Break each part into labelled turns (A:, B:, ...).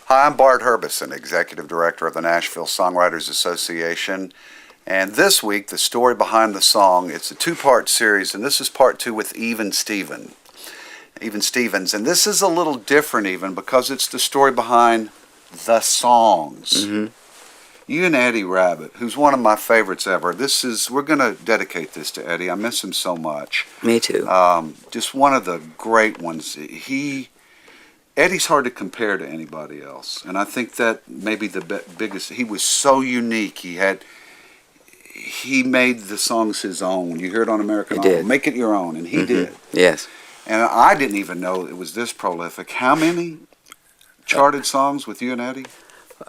A: Hi, I'm Bart Herbison, Executive Director of the Nashville Songwriters Association. And this week, the story behind the song, it's a two-part series, and this is part two with Even Stevens. And this is a little different even because it's the story behind the songs.
B: Mm-hmm.
A: You and Eddie Rabbitt, who's one of my favorites ever. We're going to dedicate this to Eddie. I miss him so much.
B: Me too.
A: Just one of the great ones. Eddie's hard to compare to anybody else, and I think that maybe the biggest. He was so unique. He made the songs his own. You hear it on American Idol, make it your own, and he did.
B: Yes.
A: And I didn't even know it was this prolific. How many charted songs with you and Eddie?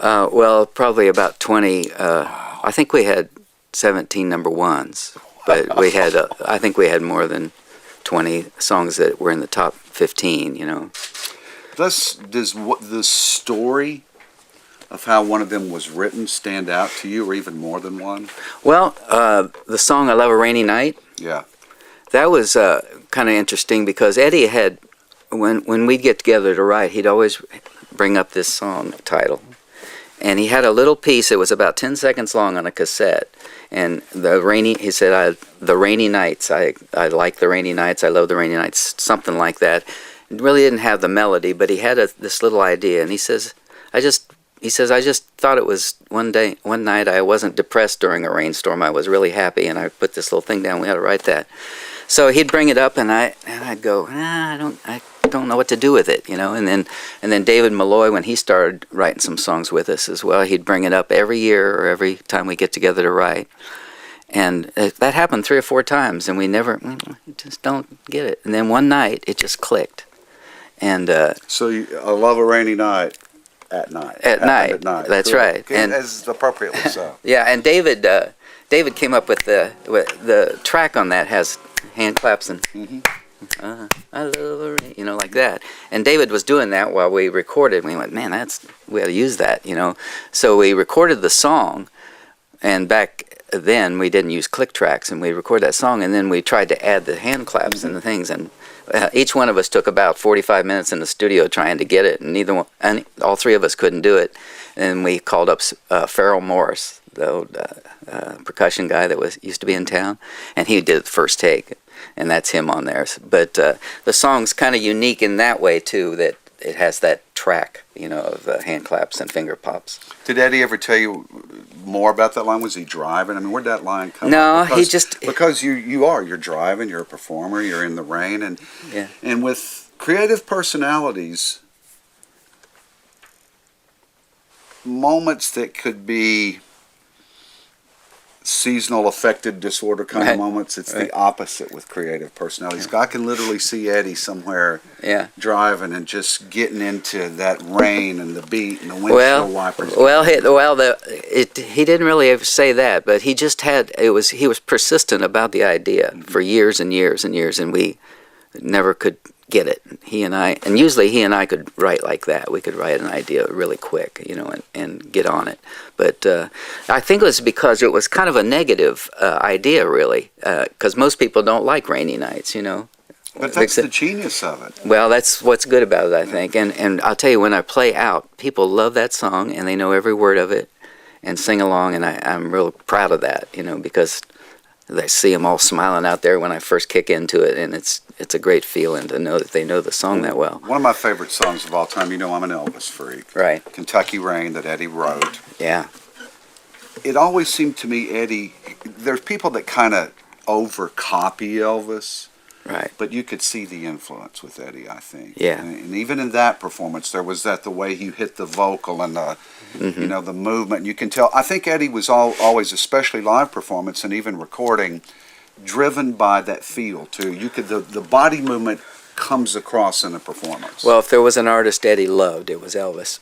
B: Well, probably about 20. I think we had 17 number ones, but I think we had more than 20 songs that were in the top 15. You know.
A: Does the story of how one of them was written stand out to you, or even more than one?
B: Well, the song "I Love a Rainy Night."
A: Yeah.
B: That was kind of interesting because Eddie had, when we'd get together to write, he'd always bring up this song title. And he had a little piece that was about 10 seconds long on a cassette. And he said, the rainy nights, I like the rainy nights, I love the rainy nights, something like that. It really didn't have the melody, but he had this little idea. And he says, I just thought it was one night I wasn't depressed during a rainstorm. I was really happy, and I put this little thing down. We had to write that. So he'd bring it up, and I'd go, I don't know what to do with it, you know. And then David Malloy, when he started writing some songs with us as well, he'd bring it up every year or every time we get together to write. And that happened 3 or 4 times, and we just don't get it. And then one night it just clicked. And
A: so I Love a Rainy Night. At night.
B: At night. That's right.
A: And as appropriately so.
B: Yeah, and David came up with the track on that has hand claps and I love her, you know, like that. And David was doing that while we recorded. We went, man, we ought to use that, you know. So we recorded the song, and back then we didn't use click tracks, and we recorded that song, and then we tried to add the hand claps and the things, and each one of us took about 45 minutes in the studio trying to get it, and all 3 of us couldn't do it. And we called up Farrell Morris, the old percussion guy that used to be in town, and he did the first take, and that's him on there. But the song's kind of unique in that way too, that it has that track, you know, of hand claps and finger pops.
A: Did Eddie ever tell you more about that line? Was he driving? I mean, where'd that line come
B: from?
A: No, because you're driving, you're a performer, you're in the rain, and with creative personalities, moments that could be seasonal affective disorder kind of moments, it's the opposite with creative personalities. I can literally see Eddie somewhere driving and just getting into that rain and the beat and the windshield wipers.
B: He didn't really ever say that, but he just he was persistent about the idea for years and years and years, and we never could get it. Usually he and I could write like that. We could write an idea really quick, you know, and get on it. But I think it was because it was kind of a negative idea, really, because most people don't like rainy nights, you know.
A: But that's the genius of it.
B: Well, that's what's good about it, I think. And I'll tell you, when I play out, people love that song, and they know every word of it and sing along, and I'm real proud of that, you know, because I see them all smiling out there when I first kick into it, and it's a great feeling to know that they know the song that well.
A: One of my favorite songs of all time, you know I'm an Elvis freak.
B: Right.
A: Kentucky Rain that Eddie wrote.
B: Yeah.
A: It always seemed to me, Eddie, there's people that kind of over-copy Elvis.
B: Right.
A: But you could see the influence with Eddie, I think.
B: Yeah.
A: And even in that performance, there was the way he hit the vocal and the, you know, the movement. You can tell. I think Eddie was always, especially live performance and even recording, driven by that feel too. You could the body movement comes across in a performance.
B: Well, if there was an artist Eddie loved, it was Elvis.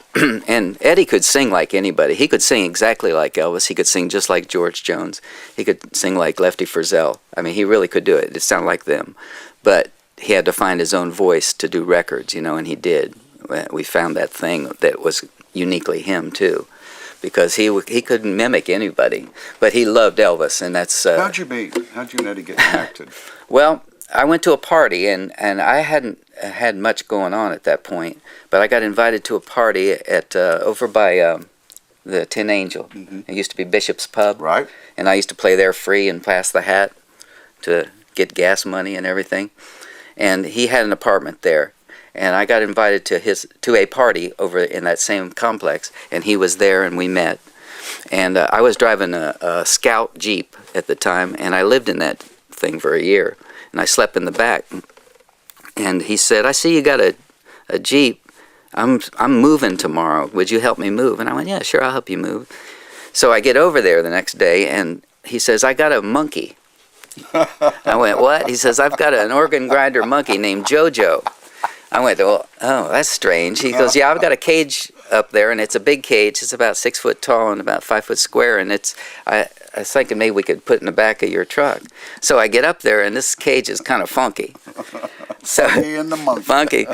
B: And Eddie could sing like anybody. He could sing exactly like Elvis. He could sing just like George Jones. He could sing like Lefty Frizzell. I mean, he really could do it. It sounded like them. But he had to find his own voice to do records, you know, and he did. We found that thing that was uniquely him, too, because he couldn't mimic anybody. But he loved Elvis, and that's...
A: How'd you and Eddie get connected?
B: Well, I went to a party, and I hadn't had much going on at that point, but I got invited to a party at over by the Tin Angel. It used to be Bishop's Pub,
A: Right.
B: and I used to play there free and pass the hat to get gas money and everything. And he had an apartment there, and I got invited to a party over in that same complex, and he was there, and we met. And I was driving a Scout Jeep at the time, and I lived in that thing for a year, and I slept in the back. And he said, "I see you got a Jeep. I'm moving tomorrow. Would you help me move?" And I went, "Yeah, sure, I'll help you move." So I get over there the next day, and he says, "I got a monkey." I went, "What?" He says, "I've got an organ grinder monkey named JoJo." I went, "Well, oh, that's strange." He goes, "Yeah, I've got a cage up there, and it's a big cage. It's about 6 foot tall and about 5 foot square, and I was thinking maybe we could put it in the back of your truck." So I get up there, and this cage is kind of funky. So
A: Funky and the monkey.
B: funky.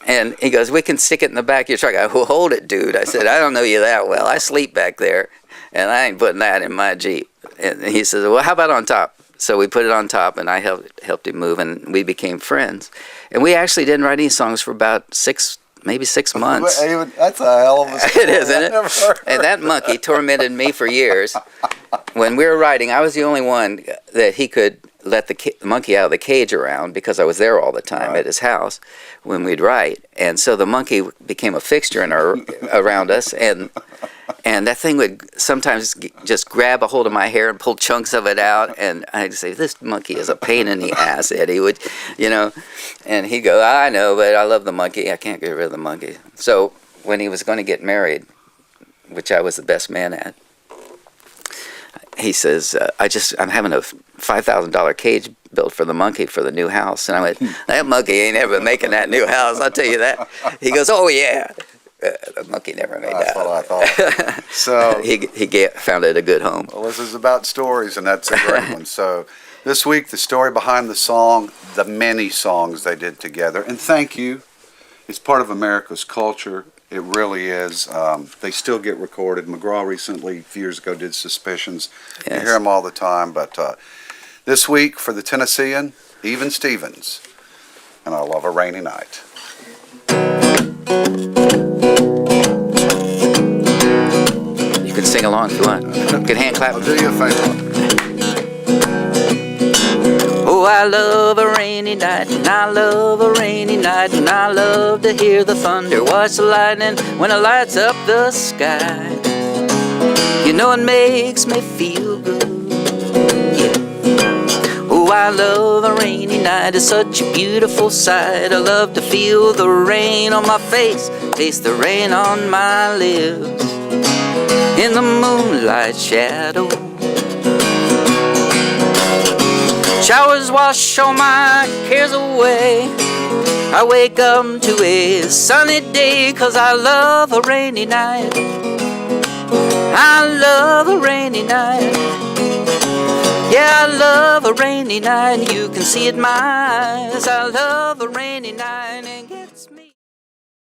B: And he goes, "We can stick it in the back of your truck." I go, "Well, hold it, dude." I said, "I don't know you that well. I sleep back there, and I ain't putting that in my Jeep." And he says, "Well, how about on top?" So we put it on top, and I helped him move, and we became friends. And we actually didn't write any songs for about maybe 6 months.
A: That's a hell of a story.
B: It is, isn't it? And that monkey tormented me for years. When we were writing, I was the only one that he could let the monkey out of the cage around, because I was there all the time at his house when we'd write. And so the monkey became a fixture around us, and that thing would sometimes just grab a hold of my hair and pull chunks of it out, and I'd say, "This monkey is a pain in the ass," Eddie would, and he'd go, "I know, but I love the monkey. I can't get rid of the monkey." So when he was going to get married, which I was the best man at, he says, I'm having a $5,000 cage built for the monkey for the new house. And I went, "That monkey ain't ever making that new house, I'll tell you that." He goes, "Oh, yeah." The monkey never made that.
A: That's what I thought. So
B: he found it a good home.
A: well, this is about stories, and that's a great one. So this week, the story behind the song, the many songs they did together. And thank you. It's part of America's culture. It really is. They still get recorded. McGraw recently, a few years ago, did Suspicions.
B: Yes.
A: You hear them all the time. But this week, for the Tennessean, Even Stevens. And I Love a Rainy Night.
B: You can sing along if you want. You can hand clap.
A: I'll do you a favor.
B: Oh, I love a rainy night, and I love a rainy night, and I love to hear the thunder, watch the lightning when it lights up the sky. You know it makes me feel good, yeah. Oh, I love a rainy night, it's such a beautiful sight. I love to feel the rain on my face, taste the rain on my lips, in the moonlight shadow. Showers wash all my cares away. I wake up to a sunny day, 'cause I love a rainy night. I love a rainy night. Yeah, I love a rainy night. You can see it in my eyes. I love a rainy night.